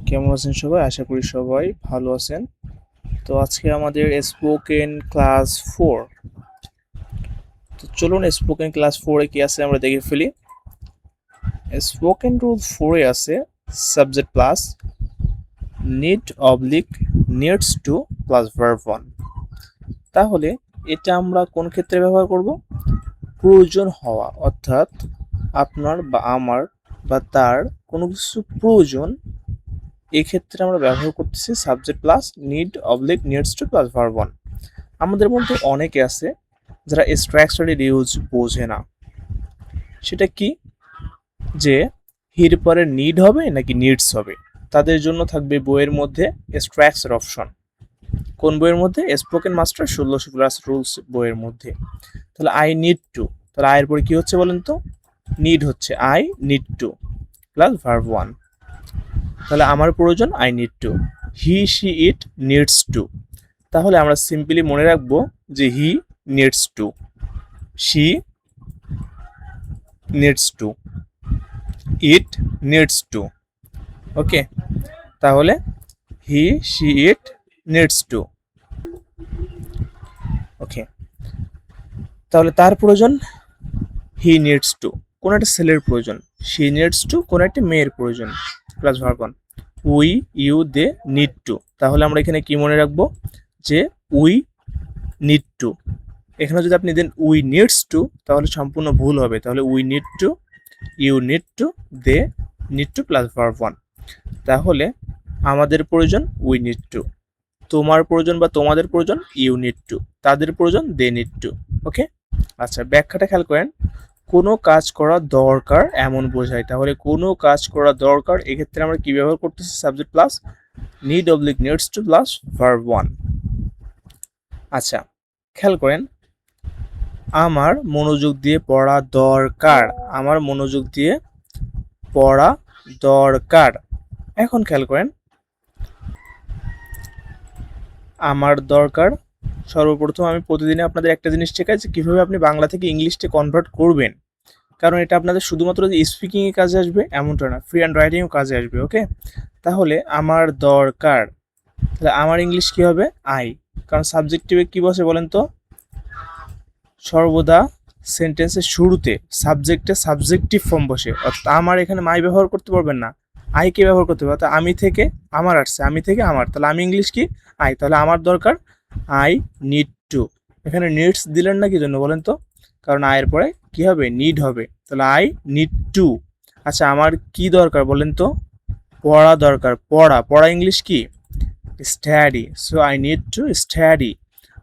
কেমন আছেন সবাই? আশা করি সবাই ভালো আছেন। তো আজকে আমাদের স্পোকেন ক্লাস 4। তো চলুন স্পোকেন ক্লাস 4 এ কি আছে আমরা দেখে ফেলি। স্পোকেন রুল 4 এ আছে subject plus need oblique needs to plus verb 1। তাহলে এটা আমরা কোন ক্ষেত্রে ব্যবহার করব? প্রয়োজন হওয়া, অর্থাৎ আপনার বা আমার বা তার কোনো কিছু প্রয়োজন, এক্ষেত্রে আমরা ব্যবহার করতেছি subject plus need oblique needs to plus verb 1। আমাদের মধ্যে অনেকে আছে যারা স্ট্রাকচারের ইউজ বোঝে না। সেটা কি? যে হির পরে নিড হবে নাকি নিডস হবে। তাদের জন্য থাকবে বইয়ের মধ্যে স্ট্রাকচার অপশন। কোন বইয়ের মধ্যে? স্পোকেন মাস্টার 1600 প্লাস রুলস বইয়ের মধ্যে। তাহলে আই নিড টু, তাহলে আয়ের পরে কি হচ্ছে বলেন তো? নিড হচ্ছে I need to plus verb 1। তাহলে আমার প্রয়োজন I need two, he she it needs two. তাহলে আমরা সিম্পলি মনে রাখবো যে হি needs two, she needs to, it needs to। ওকে, তাহলে he she it needs to। ওকে, তাহলে তার প্রয়োজন he needs to, কোন একটা ছেলের প্রয়োজন she needs to, কোন একটা মেয়ের প্রয়োজন plus verb 1। We you they need to, তাহলে আমরা এখানে কি মনে রাখবো? যে উই নিড টু। এখানে যদি আপনি দেন উই নিডস টু তাহলে সম্পূর্ণ ভুল হবে। তাহলে we need to, you need to, they need to plus verb 1। তাহলে আমাদের প্রয়োজন উই নিড টু, তোমার প্রয়োজন বা তোমাদের প্রয়োজন ইউ নিড টু, তাদের প্রয়োজন দে নিড টু। ওকে, আচ্ছা ব্যাখ্যাটা খেয়াল করেন। কোনো কাজ করা দরকার এমন বোঝায়। তাহলে কোনো কাজ করা দরকার, এক্ষেত্রে আমরা কি ব্যবহার করতেছি? Subject plus need oblique needs to plus verb 1। আচ্ছা খেয়াল করেন, আমার মনোযোগ দিয়ে পড়া দরকার, আমার মনোযোগ দিয়ে পড়া দরকার। এখন খেয়াল করেন, আমার দরকার, সর্বপ্রথম আমি প্রতিদিনে আপনাদের একটা জিনিস শেখাই যে কীভাবে আপনি বাংলা থেকে ইংলিশে কনভার্ট করবেন। কারণ এটা আপনাদের শুধুমাত্র যে স্পিকিংয়ে কাজে আসবে এমনটা না, ফ্রি অ্যান্ড রাইটিংও কাজে আসবে। ওকে, তাহলে আমার দরকার, তাহলে আমার ইংলিশ কী হবে? আই। কারণ সাবজেক্টিভে কী বসে বলেন তো? সর্বদা সেন্টেন্সের শুরুতে সাবজেক্টে সাবজেক্টিভ ফর্ম বসে, অর্থাৎ আমার এখানে মাই ব্যবহার করতে পারবেন না, আইকে ব্যবহার করতে পারবে। আমি থেকে আমার আসছে, আমি থেকে আমার, তাহলে আমি ইংলিশ কি? আই। তাহলে আমার দরকার আই নিড টু। এখানে নিডস দিলেন না কি জন্য বলেন তো? কারণ আয়ের পরে কি হবে? নিড হবে। তাহলে আই নিড টু। আচ্ছা আমার কি দরকার বলেন তো? পড়া দরকার, পড়া, পড়া ইংলিশ কি? Study. So I need to study.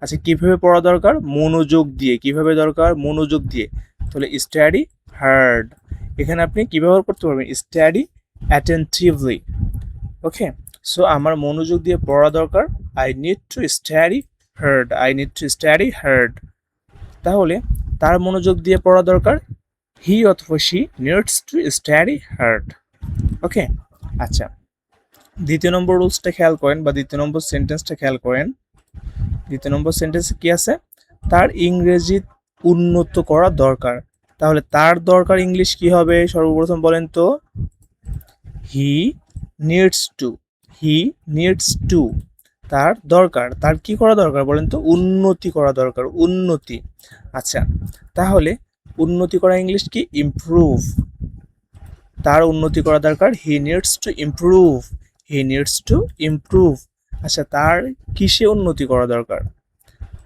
আচ্ছা কিভাবে পড়া দরকার? মনোযোগ দিয়ে। কিভাবে দরকার? মনোযোগ দিয়ে। তাহলে স্টাডি হার্ড। এখানে আপনি কি ব্যবহার করতে পারবেন? Study attentively. ওকে, সো আমার মনোযোগ দিয়ে পড়া দরকার, I need to study hard, I need to study hard. তাহলে তার মনোযোগ দিয়ে পড়া দরকার, হি অথবা she needs to study hard. Okay, আচ্ছা দ্বিতীয় নম্বর রুলসটা খেয়াল করেন বা দ্বিতীয় নম্বর সেন্টেন্সটা খেয়াল করেন। দ্বিতীয় নম্বর সেন্টেন্সে কি আছে? তার ইংরেজি উন্নত করা দরকার। তাহলে তার দরকার ইংলিশ কি হবে সর্বপ্রথম বলেন তো? হি নিডস টু, হি নিডস টু। তার দরকার, তার কি করা দরকার বলেন তো? উন্নতি করা দরকার, উন্নতি। আচ্ছা তাহলে উন্নতি করা ইংলিশ কি? ইমপ্রুভ। তার উন্নতি করা দরকার, he needs to improve, he needs to improve. আচ্ছা তার কিসে উন্নতি করা দরকার?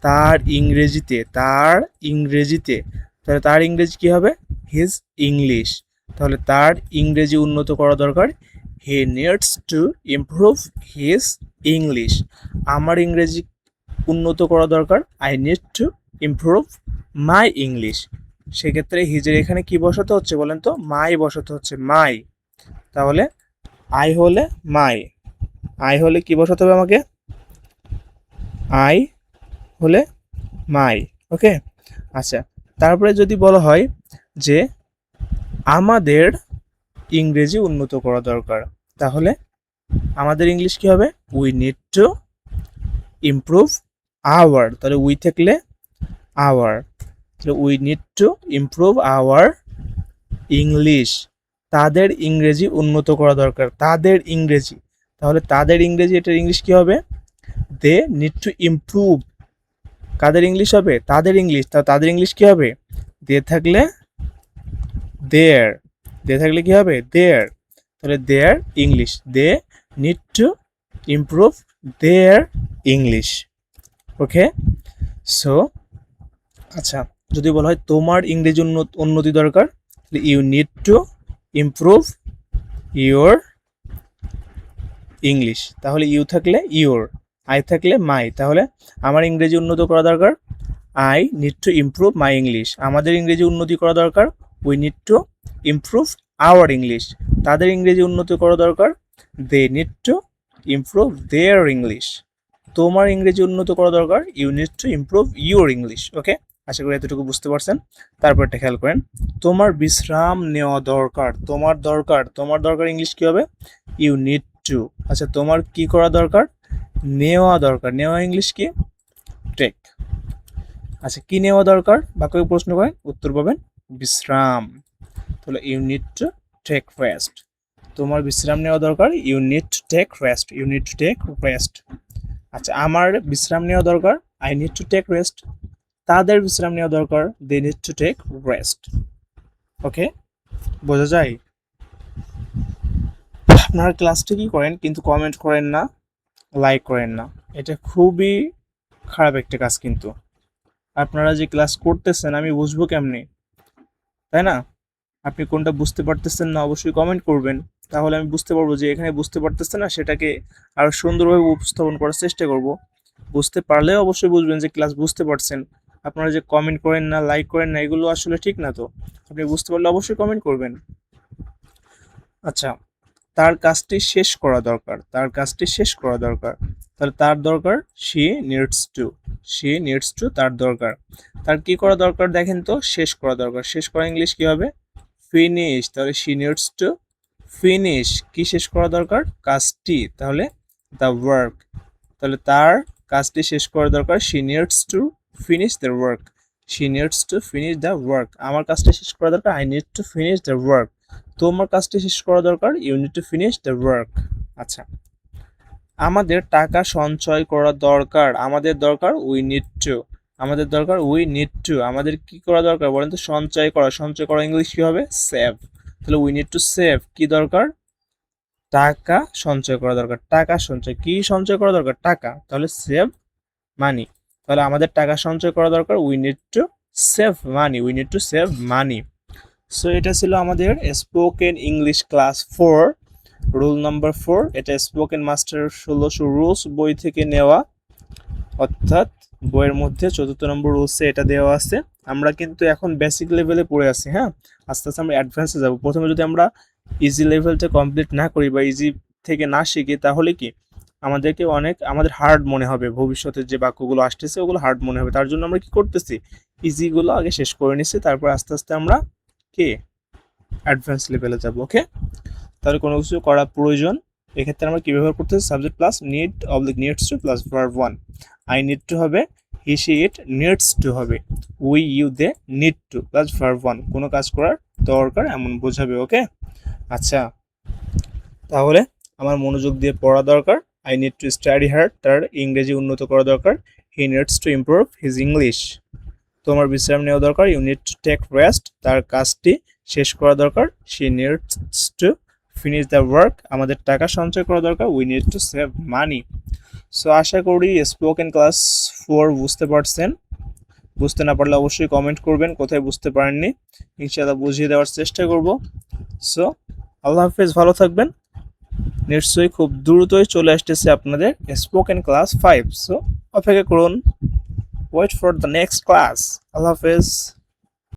তার ইংরেজিতে, তার ইংরেজিতে। তাহলে তার ইংরেজি কি হবে? His English. তাহলে তার ইংরেজি উন্নত করা দরকার, he needs to improve his English. আমার ইংরেজি উন্নত করা দরকার, I need to improve my English. সেক্ষেত্রে হিজের এখানে কি বসাতে হচ্ছে বলেন তো? মাই বসাতে হচ্ছে, মাই। তাহলে আই হলে মাই, আই হলে কি বসাতে হবে আমাকে? আই হলে মাই। ওকে, আচ্ছা তারপরে যদি বলা হয় যে আমাদের ইংরেজি উন্নত করা দরকার, তাহলে আমাদের ইংলিশ কি হবে? We need to improve hour. তাহলে উই থাকলে আওয়ার, তাহলে we need to improve our English. তাদের ইংরেজি উন্নত করা দরকার, তাদের ইংরেজি। তাহলে তাদের ইংরেজি, এটার ইংলিশ কি হবে? They need to improve. কাদের ইংলিশ হবে? তাদের ইংলিশ। তাদের ইংলিশ কি হবে? দে থাকলে দেয়ার, দে থাকলে কি হবে? দেয়ার। তাহলে their English, they need to improve their English. Okay, so আচ্ছা, যদি বলা হয় তোমার ইংরেজি উন্নতি দরকার, তাহলে you need to improve your English. তাহলে ইউ থাকলে ইউর, আই থাকলে মাই। তাহলে আমার ইংরেজি উন্নত করা দরকার, I need to improve my English. আমাদের ইংরেজি উন্নতি করা দরকার, we need to improve our English. তাদের ইংরেজি উন্নতি করা দরকার, they need to improve their English. তোমার ইংরেজি উন্নত করা দরকার, you need to improve your English. Okay, আশা করি এতটুকু বুঝতে পারছেন। তারপর একটা খেয়াল করেন, তোমার বিশ্রাম নেওয়া দরকার। তোমার দরকার, তোমার দরকার ইংলিশ কি হবে? You need to. আচ্ছা, তোমার কি করা দরকার? নেওয়া দরকার। নেওয়া ইংলিশ কি? টেক। আচ্ছা, কি নেওয়া দরকার? বাক্যে প্রশ্ন করেন, উত্তর পাবেন বিশ্রাম। তাহলে you need to take rest. তোমার বিশ্রাম নেওয়া দরকার, you need to take rest. You need to take rest. আচ্ছা, আমার বিশ্রাম নেওয়া দরকার, I need to take rest. তাদের বিশ্রাম নেওয়া দরকার, they need to take rest. Okay, বোঝা যায়? আপনারা ক্লাসটা কি করেন কিন্তু কমেন্ট করেন না, লাইক করেন না, এটা খুবই খারাপ একটা কাজ। কিন্তু আপনারা যে ক্লাস করতেছেন আমি বুঝবো কেমনে, তাই না? আপনি কোনটা বুঝতে পারতেছেন না অবশ্যই কমেন্ট করবেন, তাহলে আমি বুঝতে পারবো যে এখানে বুঝতে পারতেছে না, সেটাকে আরো সুন্দরভাবে উপস্থাপন করার চেষ্টা করব। বুঝতে পারলেও অবশ্যই বুঝবেন যে ক্লাস বুঝতে পারছেন। আপনারা যে কমেন্ট করেন না, লাইক করেন না, এগুলো আসলে ঠিক না। তো আপনি বুঝতে পারলে অবশ্যই কমেন্ট করবেন। আচ্ছা, তার কাজটি শেষ করা দরকার, তার কাজটি শেষ করা দরকার। তাহলে তার দরকার, she needs two. She needs two, তার দরকার। তার কি করা দরকার দেখেন তো? শেষ করা দরকার। শেষ করা ইংলিশ কি হবে? ফিনিশ। তাহলে শি নিডস টু ফিনিশ। কি শেষ করা দরকার? কাজটি। তাহলে দ্য ওয়ার্ক। তাহলে তার কাজটি শেষ করা দরকার, she needs to finish the work. She needs to finish the work. আমার কাজটা শেষ করা দরকার, I need to finish the work. তোমার কাজটি শেষ করা দরকার, you need to finish the work. আচ্ছা, আমাদের টাকা সঞ্চয় করা দরকার। আমাদের দরকার, উই নিড টু। আমাদের দরকার, উই নিড টু। আমাদের কি করা দরকার বলেন তো? সঞ্চয় করা। সঞ্চয় করা ইংলিশ কি হবে? সেভ। তাহলে উই নিড টু সেভ। কি দরকার? টাকা সঞ্চয় করা দরকার। টাকা সঞ্চয়, কি সঞ্চয় করা দরকার? টাকা। তাহলে সেভ মানি। তাহলে আমাদের টাকা সঞ্চয় করা দরকার, we need to save money. We need to save money. So এটা ছিল আমাদের spoken English class 4, rule number 4। এটা স্পোকেন মাস্টার 1600 রুলস বই থেকে নেওয়া, অর্থাৎ বইয়ের মধ্যে 4th নম্বর রুলসে এটা দেওয়া আছে। আমরা কিন্তু এখন বেসিক লেভেলে পড়ে আছি, হ্যাঁ। আস্তে আস্তে আমরা অ্যাডভান্সে যাব। প্রথমে যদি আমরা ইজি লেভেলটা কমপ্লিট না করি বা ইজি থেকে না শিখি, তাহলে কি আমাদেরকে আমাদের হার্ড মনে হবে। ভবিষ্যতে যে বাক্যগুলো আসতেছে ওগুলো হার্ড মনে হবে। তার জন্য আমরা কি করতেছি? ইজিগুলো আগে শেষ করে নিচ্ছি, তারপর আস্তে আস্তে আমরা কি অ্যাডভান্স লেভেলে যাব। ওকে, তাহলে কোনো কিছু করা প্রয়োজন, এক্ষেত্রে আমরা কি ব্যবহার করতেছি? Subject plus need oblique needs to plus verb 1। I need to হবে, he she it needs to হবে, we you they need to plus verb 1। কোনো কাজ করার দরকার এমন বোঝাবে। ওকে, আচ্ছা, তাহলে আমার মনোযোগ দিয়ে পড়া দরকার। I need to study hard. তার ইংরেজি উন্নত করা দরকার, he needs to improve his English. তোমার বিশ্রাম নেওয়া দরকার, you need to take rest. তার কাজটি শেষ করা দরকার, she needs to finish the work. আমাদের টাকা সঞ্চয় করা দরকার, we need to save money. So আশা করি স্পোকেন ক্লাস 4 বুঝতে পারছেন। বুঝতে না পারলে অবশ্যই কমেন্ট করবেন কোথায় বুঝতে পারেননি, ইনশাআল্লাহ বুঝিয়ে দেওয়ার চেষ্টা করব। সো আল্লাহ হাফেজ, ভালো থাকবেন। নিশ্চয়ই খুব দ্রুতই চলে আসতেছে আপনাদের স্পোকেন ক্লাস 5। সো অপেক্ষা করুন, wait for the next class. আল্লাহ হাফেজ।